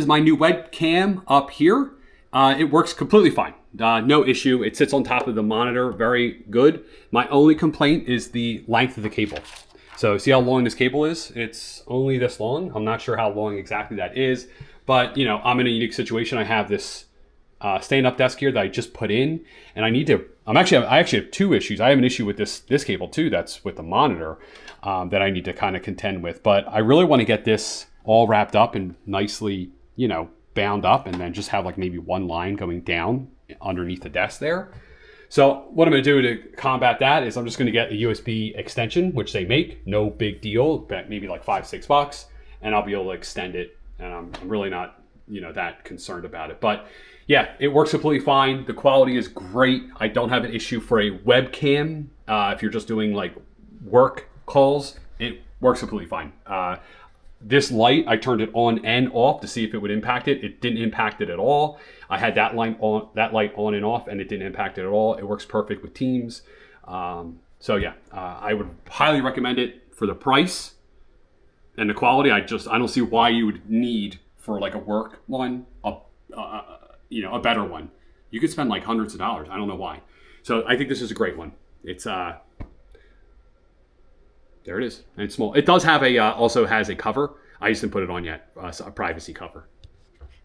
This is my new webcam up here. It works completely fine. No issue. It sits on top of the monitor. Very good. My only complaint is the length of the cable. So see how long this cable is? It's only this long. I'm not sure how long exactly that is, but you know, I'm in a unique situation. I have this stand-up desk here that I just put in, and I need to. I actually have two issues. I have an issue with this cable too. That's with the monitor that I need to kind of contend with. But I really want to get this all wrapped up and nicely, you know, bound up, and then just have like maybe one line going down underneath the desk there. So what I'm going to do to combat that is I'm just going to get a USB extension, which they make, no big deal, maybe like $5-6, and I'll be able to extend it. And I'm really not, you know, that concerned about it. But yeah, it works completely fine. The quality is great. I don't have an issue for a webcam. If you're just doing like work calls, it works completely fine. This light, I turned it on and off to see if it would impact it. It didn't impact it at all. I had that light on and off, and it didn't impact it at all. It works perfect with Teams. So yeah, I would highly recommend it for the price and the quality. I don't see why you would need for like a work one, you know, a better one. You could spend like hundreds of dollars. I don't know why. So I think this is a great one. It's there it is, and it's small. It does have also has a cover. I just didn't put it on yet, a privacy cover.